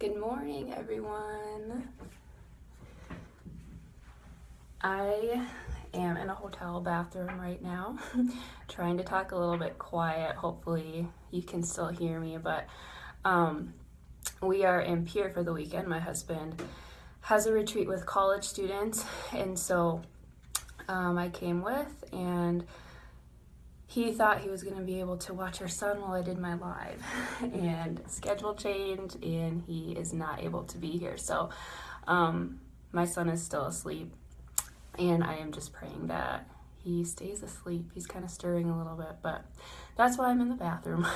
Good morning, everyone. I am in a hotel bathroom right now, trying to talk a little bit quiet. Hopefully you can still hear me, but we are in Pier for the weekend. My husband has a retreat with college students, and so I came with, and he thought he was going to be able to watch our son while I did my live, and schedule changed, and he is not able to be here. So my son is still asleep, and I am just praying that he stays asleep. He's kind of stirring a little bit, but that's why I'm in the bathroom.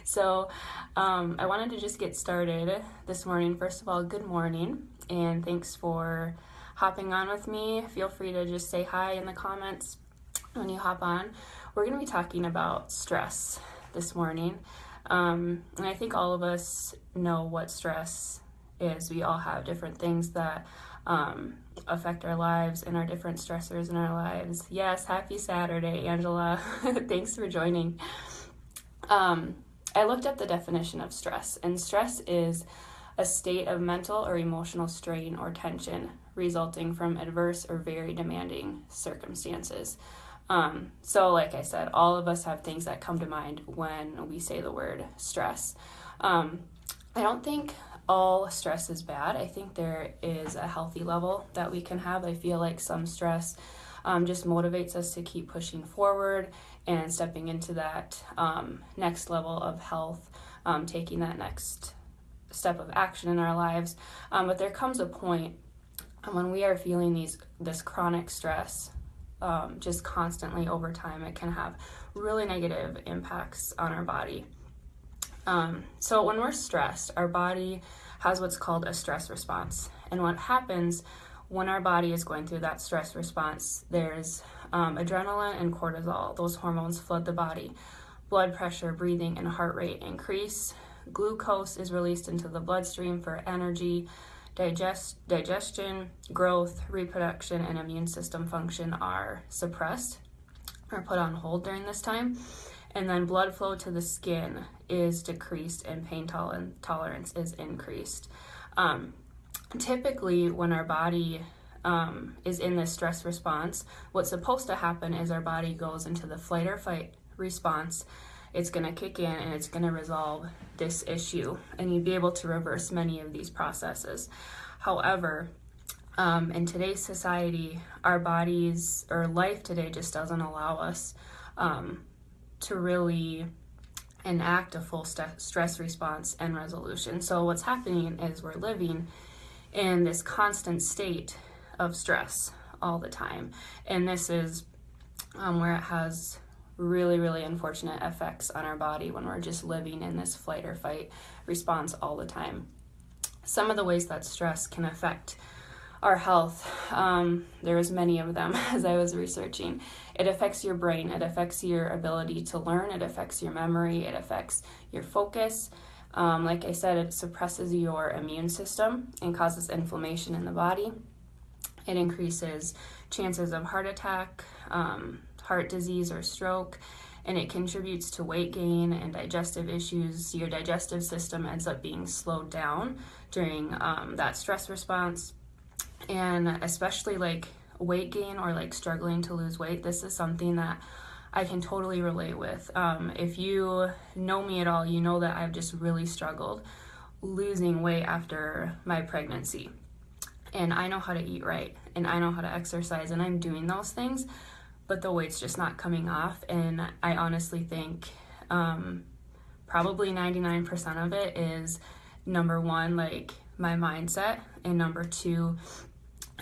So I wanted to just get started this morning. First of all, good morning, and thanks for hopping on with me. Feel free to just say hi in the comments when you hop on. We're going to be talking about stress this morning, and I think all of us know what stress is. We all have different things that affect our lives and our different stressors in our lives. Yes, happy Saturday, Angela. Thanks for joining. I looked up the definition of stress, and stress is a state of mental or emotional strain or tension resulting from adverse or very demanding circumstances. So like I said, all of us have things that come to mind when we say the word stress. I don't think all stress is bad. I think there is a healthy level that we can have. I feel like some stress just motivates us to keep pushing forward and stepping into that next level of health, taking that next step of action in our lives. But there comes a point when we are feeling this chronic stress just constantly over time. It can have really negative impacts on our body. So when we're stressed, our body has what's called a stress response. And what happens when our body is going through that stress response, there's adrenaline and cortisol. Those hormones flood the body. Blood pressure, breathing, and heart rate increase. Glucose is released into the bloodstream for energy. Digestion, growth, reproduction, and immune system function are suppressed or put on hold during this time. And then blood flow to the skin is decreased, and pain tolerance is increased. Typically, when our body is in this stress response, what's supposed to happen is our body goes into the flight or fight response. It's going to kick in and it's going to resolve this issue, and you'd be able to reverse many of these processes. However, in today's society, our bodies or life today just doesn't allow us to really enact a full stress response and resolution. So what's happening is we're living in this constant state of stress all the time, and this is where it has really, really unfortunate effects on our body when we're just living in this flight or fight response all the time. Some of the ways that stress can affect our health, there's many of them as I was researching. It affects your brain, it affects your ability to learn, it affects your memory, it affects your focus. Like I said, it suppresses your immune system and causes inflammation in the body. It increases chances of heart attack, heart disease, or stroke, and it contributes to weight gain and digestive issues. Your digestive system ends up being slowed down during that stress response. And especially like weight gain or like struggling to lose weight, this is something that I can totally relate with. If you know me at all, you know that I've just really struggled losing weight after my pregnancy. And I know how to eat right, and I know how to exercise, and I'm doing those things, but the weight's just not coming off. And I honestly think probably 99% of it is, number one, like my mindset, and number two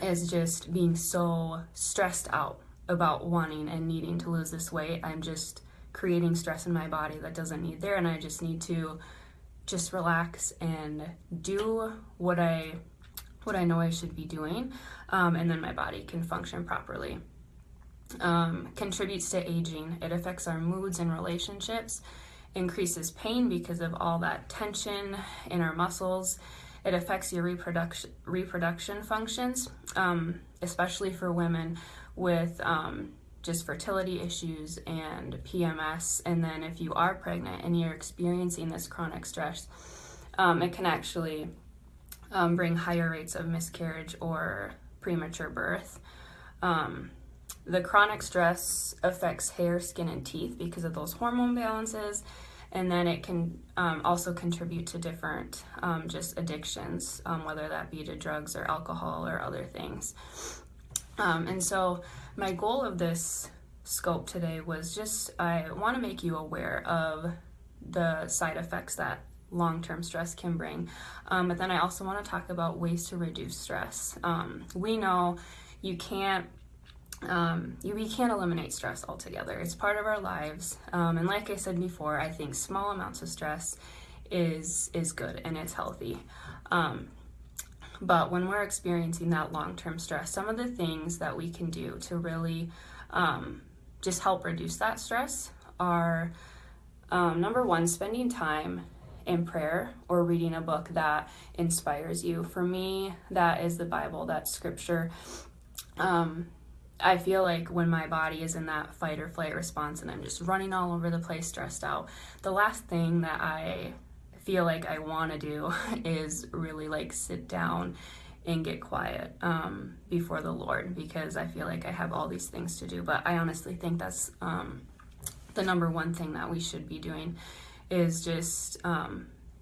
is just being so stressed out about wanting and needing to lose this weight. I'm just creating stress in my body that doesn't need there, and I just need to just relax and do what I know I should be doing, and then my body can function properly. Contributes to aging. It affects our moods and relationships, increases pain because of all that tension in our muscles. It affects your reproduction functions, especially for women with just fertility issues and PMS. And then if you are pregnant and you're experiencing this chronic stress, it can actually bring higher rates of miscarriage or premature birth. The chronic stress affects hair, skin, and teeth because of those hormone balances, and then it can also contribute to different just addictions, whether that be to drugs or alcohol or other things. And so my goal of this scope today was just, I want to make you aware of the side effects that long-term stress can bring. But then I also want to talk about ways to reduce stress. We know we can't eliminate stress altogether. It's part of our lives. And like I said before, I think small amounts of stress is good and it's healthy. But when we're experiencing that long-term stress, some of the things that we can do to really just help reduce that stress are, number one, spending time in prayer or reading a book that inspires you. For me, that is the Bible, that's scripture. I feel like when my body is in that fight or flight response and I'm just running all over the place, stressed out, the last thing that I feel like I want to do is really like sit down and get quiet before the Lord, because I feel like I have all these things to do. But I honestly think that's the number one thing that we should be doing, is just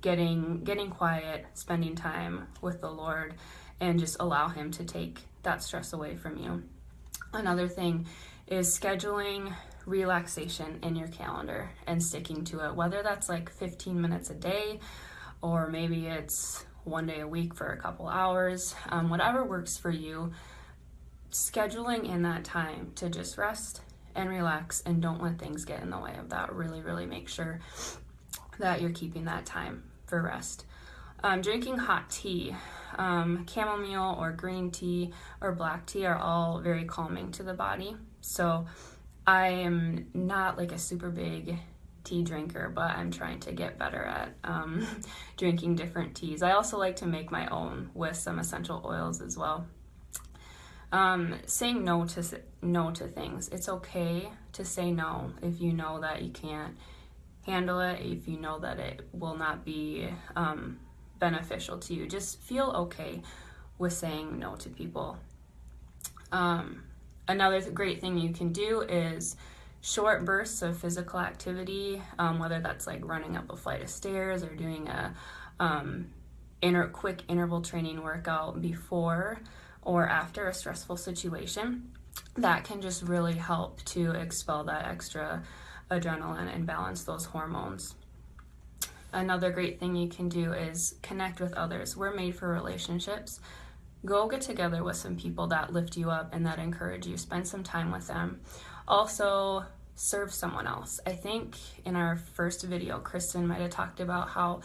getting quiet, spending time with the Lord, and just allow him to take that stress away from you. Another thing is scheduling relaxation in your calendar and sticking to it, whether that's like 15 minutes a day or maybe it's one day a week for a couple hours, whatever works for you. Scheduling in that time to just rest and relax, and don't let things get in the way of that. Really make sure that you're keeping that time for rest. Drinking hot tea, chamomile or green tea or black tea are all very calming to the body. So I am not like a super big tea drinker, but I'm trying to get better at drinking different teas. I also like to make my own with some essential oils as well. Saying no to things. It's okay to say no if you know that you can't handle it, if you know that it will not be beneficial to you. Just feel okay with saying no to people. Another great thing you can do is short bursts of physical activity, whether that's like running up a flight of stairs or doing a quick interval training workout before or after a stressful situation. That can just really help to expel that extra adrenaline and balance those hormones. Another great thing you can do is connect with others. We're made for relationships. Go get together with some people that lift you up and that encourage you. Spend some time with them. Also, serve someone else. I think in our first video, Kristen might have talked about how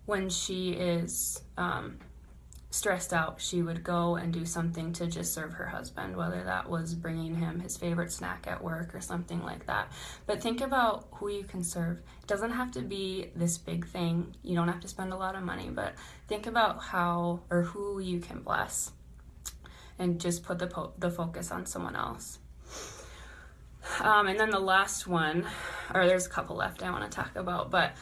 when she is stressed out, she would go and do something to just serve her husband, whether that was bringing him his favorite snack at work or something like that. But think about who you can serve. It doesn't have to be this big thing. You don't have to spend a lot of money, but think about how or who you can bless and just put the focus on someone else. And then the last one, or there's a couple left I want to talk about, but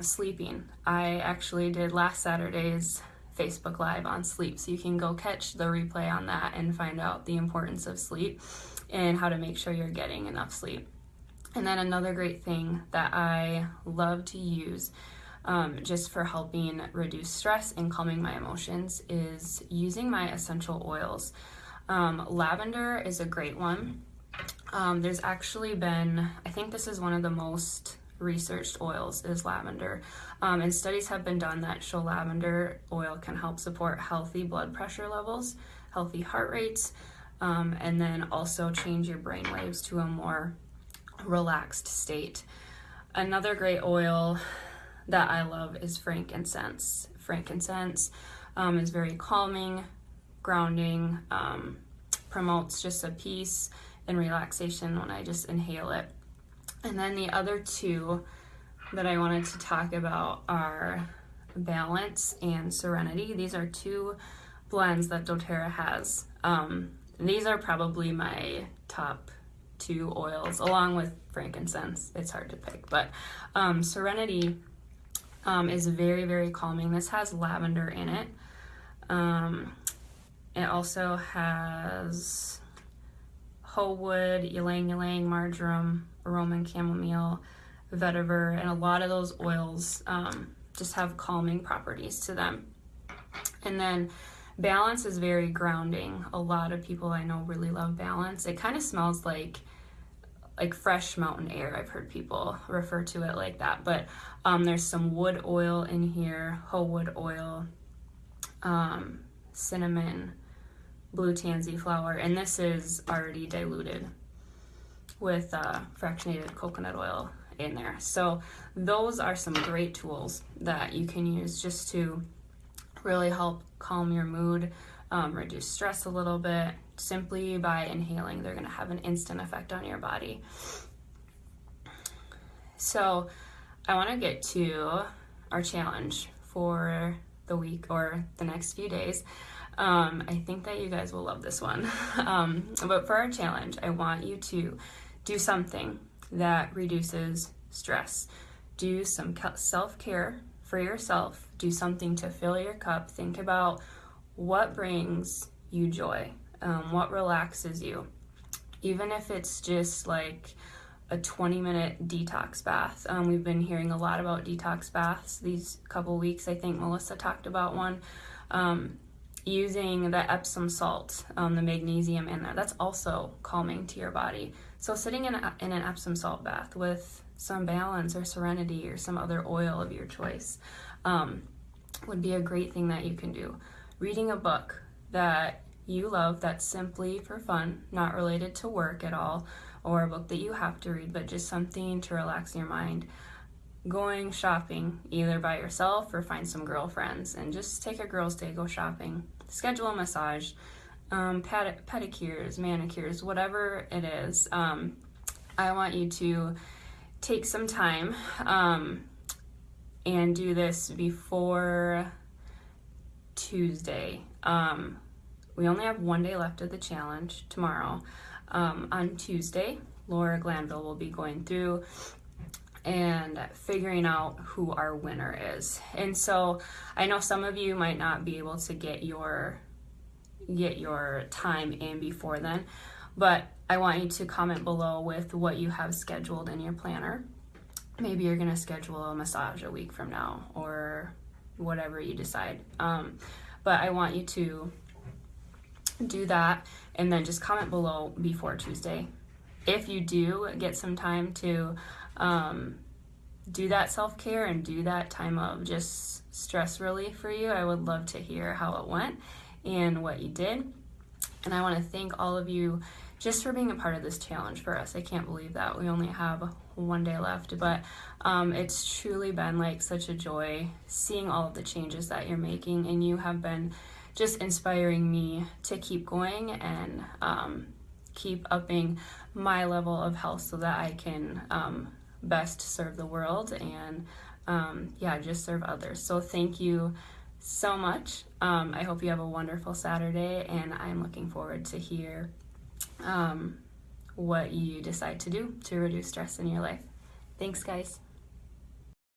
sleeping. I actually did last Saturday's Facebook Live on sleep, so you can go catch the replay on that and find out the importance of sleep and how to make sure you're getting enough sleep. And then another great thing that I love to use just for helping reduce stress and calming my emotions is using my essential oils. Lavender is a great one. There's actually been, I think this is one of the most researched oils, is lavender, and studies have been done that show lavender oil can help support healthy blood pressure levels, healthy heart rates, and then also change your brain waves to a more relaxed state. Another great oil that I love is frankincense. Frankincense is very calming, grounding, promotes just a peace and relaxation when I just inhale it. And then the other two that I wanted to talk about are Balance and Serenity. These are two blends that doTERRA has. These are probably my top two oils, along with frankincense. It's hard to pick, but Serenity is very, very calming. This has lavender in it. It also has hoe wood, ylang ylang, marjoram, Roman chamomile, vetiver, and a lot of those oils just have calming properties to them. And then balance is very grounding. A lot of people I know really love balance. It kind of smells like fresh mountain air. I've heard people refer to it like that. But there's some wood oil in here, hoe wood oil, cinnamon, blue tansy flower, and this is already diluted with fractionated coconut oil in there. So those are some great tools that you can use just to really help calm your mood, reduce stress a little bit. Simply by inhaling, they're going to have an instant effect on your body. So I want to get to our challenge for the week or the next few days. I think that you guys will love this one. But for our challenge, I want you to do something that reduces stress. Do some self-care for yourself. Do something to fill your cup. Think about what brings you joy, what relaxes you. Even if it's just like a 20-minute detox bath. We've been hearing a lot about detox baths these couple weeks. I think Melissa talked about one. Using the Epsom salt, the magnesium in there, that's also calming to your body. So sitting in an Epsom salt bath with some Balance or Serenity or some other oil of your choice would be a great thing that you can do. Reading a book that you love that's simply for fun, not related to work at all, or a book that you have to read, but just something to relax your mind. Going shopping, either by yourself or find some girlfriends and just take a girls' day, go shopping. Schedule a massage, pedicures, manicures, whatever it is. I want you to take some time and do this before Tuesday. We only have one day left of the challenge, tomorrow. On Tuesday, Laura Glanville will be going through and figuring out who our winner is. And so I know some of you might not be able to get your time in before then, but I want you to comment below with what you have scheduled in your planner. Maybe you're gonna schedule a massage a week from now or whatever you decide. But I want you to do that and then just comment below before Tuesday. If you do get some time to do that self-care and do that time of just stress relief for you, I would love to hear how it went and what you did. And I want to thank all of you just for being a part of this challenge for us. I can't believe that we only have one day left, but it's truly been like such a joy seeing all of the changes that you're making, and you have been just inspiring me to keep going and keep upping my level of health so that I can best serve the world and just serve others. So thank you so much. I hope you have a wonderful Saturday, and I'm looking forward to hear what you decide to do to reduce stress in your life. Thanks, guys.